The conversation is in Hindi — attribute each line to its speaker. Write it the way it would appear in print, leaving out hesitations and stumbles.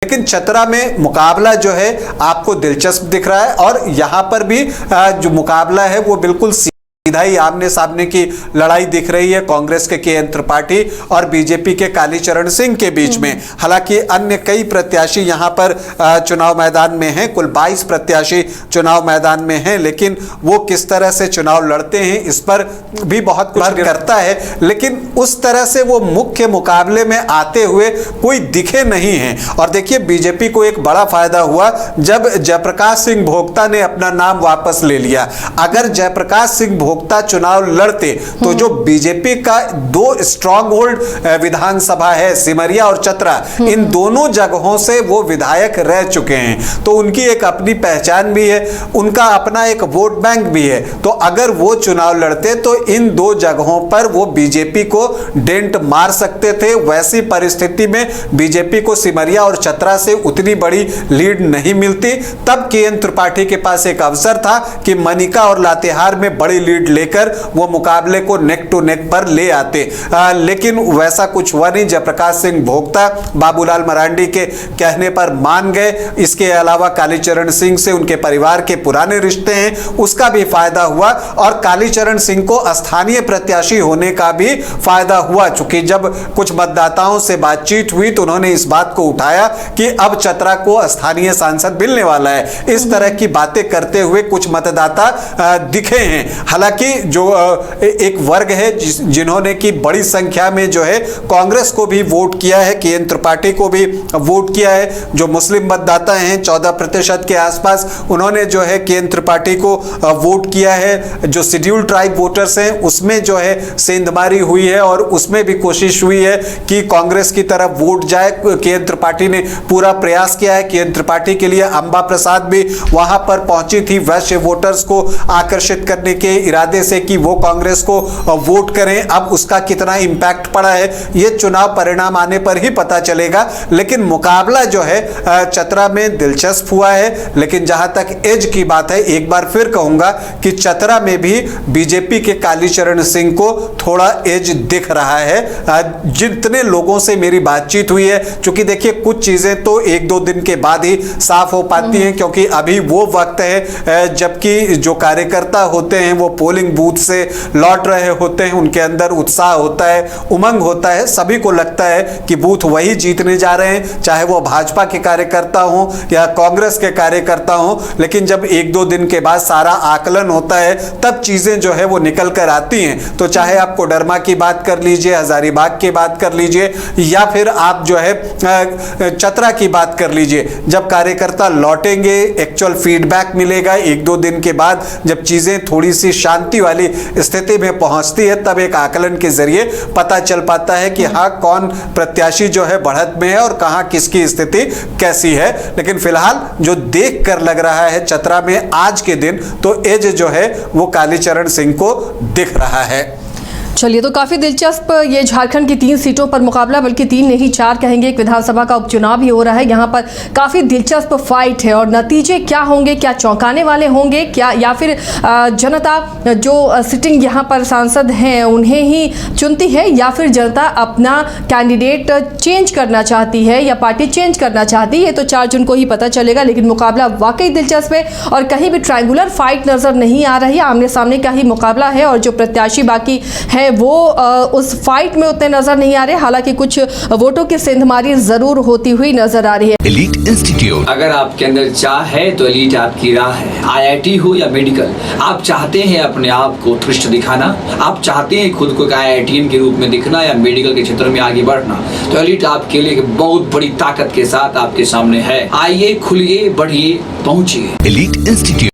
Speaker 1: लेकिन चतरा में मुकाबला जो है आपको दिलचस्प दिख रहा है और यहाँ पर भी जो मुकाबला है वो बिल्कुल सीधा ही आमने सामने की लड़ाई दिख रही है कांग्रेस के त्रिपाठी और बीजेपी के कालीचरण सिंह के बीच में। हालांकि अन्य कई प्रत्याशी यहाँ पर चुनाव मैदान में हैं, कुल 22 प्रत्याशी चुनाव मैदान में हैं, लेकिन वो किस तरह से चुनाव लड़ते हैं इस पर भी बहुत कुछ करता है। लेकिन उस तरह से वो मुख्य मुकाबले में आते हुए कोई दिखे नहीं हैं। और देखिए बीजेपी को एक बड़ा फायदा हुआ जब जयप्रकाश सिंह भोक्ता ने अपना नाम वापस ले लिया। अगर जयप्रकाश सिंह भोक्ता चुनाव लड़ते तो जो बीजेपी का 2 स्ट्रॉन्ग होल्ड विधानसभा है, सिमरिया और चतरा, इन दोनों जगहों से वो विधायक रह चुके हैं, तो उनकी एक अपनी पहचान भी है, उनका अपना एक वोट बैंक भी है। तो अगर वो चुनाव लड़ते तो इन 2 जगहों पर वो बीजेपी को डेंट मार सकते थे। वैसी परिस्थिति में बीजेपी को सिमरिया और चतरा से उतनी बड़ी लीड नहीं मिलती। तब के त्रिपाठी के पास एक अवसर था कि मनिका और लातेहार में बड़ी लीड लेकर वो मुकाबले को नेक टू नेक पर ले आते, लेकिन वैसा कुछ हुआ नहीं। जयप्रकाश सिंह भोक्ता बाबूलाल मरांडी के कहने पर मान गए। इसके अलावा कालीचरण सिंह से उनके परिवार के पुराने रिश्ते हैं, उसका भी फायदा हुआ और कालीचरण सिंह को स्थानीय प्रत्याशी होने का भी फायदा हुआ। चूंकि जब कुछ मतदाताओं से बातचीत हुई तो उन्होंने इस बात को उठाया कि अब चतरा को स्थानीय सांसद मिलने वाला है। इस तरह की बातें करते हुए कुछ मतदाता दिखे हैं। हालांकि जो एक वर्ग है जिन्होंने की बड़ी संख्या में जो है कांग्रेस को भी वोट किया है, के त्रिपाठी को भी वोट किया है, जो मुस्लिम मतदाता हैं 14% के आसपास, उन्होंने जो है के त्रिपाठी को वोट किया है। जो शेड्यूल्ड ट्राइब वोटर्स हैं उसमें जो है सेंधमारी हुई है और उसमें भी कोशिश हुई है कि कांग्रेस की तरफ वोट जाए। के त्रिपाठी ने पूरा प्रयास किया है। के त्रिपाठी के लिए अंबा प्रसाद भी वहां पर पहुंची थी वैश्य वोटर्स को आकर्षित करने के इरादे से कि वो कांग्रेस को वोट करें। अब उसका कितना इंपैक्ट पड़ा है ये चुनाव परिणाम आने पर ही पता चलेगा। लेकिन मुकाबला जो है चतरा में दिलचस्प हुआ है। लेकिन जहां तक एज की बात है, एक बार फिर कहूंगा कि चतरा में भी बीजेपी के कालीचरण सिंह को थोड़ा एज दिख रहा है। जितने लोगों से मेरी बातचीत हुई है, क्योंकि देखिए कुछ चीजें तो 1-2 दिन के बाद ही साफ हो पाती हैं, क्योंकि अभी वो वक्त है जबकि जो कार्यकर्ता होते हैं वो पोलिंग बूथ से लौट रहे होते हैं, उनके अंदर उत्साह होता है, उमंग होता है। सभी को लगता है कि बूथ वही जीतने जा रहे हैं, चाहे वो भाजपा के कार्यकर्ता हो या कांग्रेस के कार्यकर्ता हो। लेकिन जब 1-2 दिन के बाद सारा आकलन होता है तब चीजें जो है वो निकल कर आती हैं। तो चाहे आप कोडरमा की बात कर लीजिए, हजारीबाग की बात कर लीजिए, या फिर आप जो है चतरा की बात कर लीजिए, जब कार्यकर्ता लौटेंगे, एक्चुअल फीडबैक मिलेगा 1-2 दिन के बाद, जब चीजें थोड़ी सी शांति वाली स्थिति में पहुंचती है, तब एक आकलन के जरिए पता चल पाता है कि हाँ कौन प्रत्याशी जो है बढ़त में है और कहां किसकी स्थिति कैसी है। लेकिन फिलहाल जो देख कर लग रहा है चतरा में आज के दिन, तो एज जो है वो कालीचरण सिंह को दिख रहा है।
Speaker 2: चलिए, तो काफ़ी दिलचस्प ये झारखंड की 3 सीटों पर मुकाबला, बल्कि 3 नहीं 4 कहेंगे, एक विधानसभा का उपचुनाव भी हो रहा है। यहाँ पर काफ़ी दिलचस्प फाइट है और नतीजे क्या होंगे, क्या चौंकाने वाले होंगे, क्या या फिर जनता जो सिटिंग यहाँ पर सांसद हैं उन्हें ही चुनती है, या फिर जनता अपना कैंडिडेट चेंज करना चाहती है या पार्टी चेंज करना चाहती है, तो 4 जून को ही पता चलेगा। लेकिन मुकाबला वाकई दिलचस्प है और कहीं भी ट्रायंगुलर फाइट नज़र नहीं आ रही, आमने सामने का ही मुकाबला है और जो प्रत्याशी बाकी है वो उस फाइट में उतने नजर नहीं आ रहे। हालांकि कुछ वोटों की सेंधमारी जरूर होती हुई नजर आ रही है।
Speaker 3: एलीट इंस्टीट्यूट, अगर आपके अंदर चाह है तो एलीट आपकी राह है। IIT हो या मेडिकल, आप चाहते हैं अपने आप को उत्कृष्ट दिखाना, आप चाहते हैं खुद को IITian के रूप में दिखना या मेडिकल के क्षेत्र में आगे बढ़ना, तो एलीट आपके लिए बहुत बड़ी ताकत के साथ आपके सामने है। आइए, खुलिए, बढ़िए, पहुंचिए। Elite institute.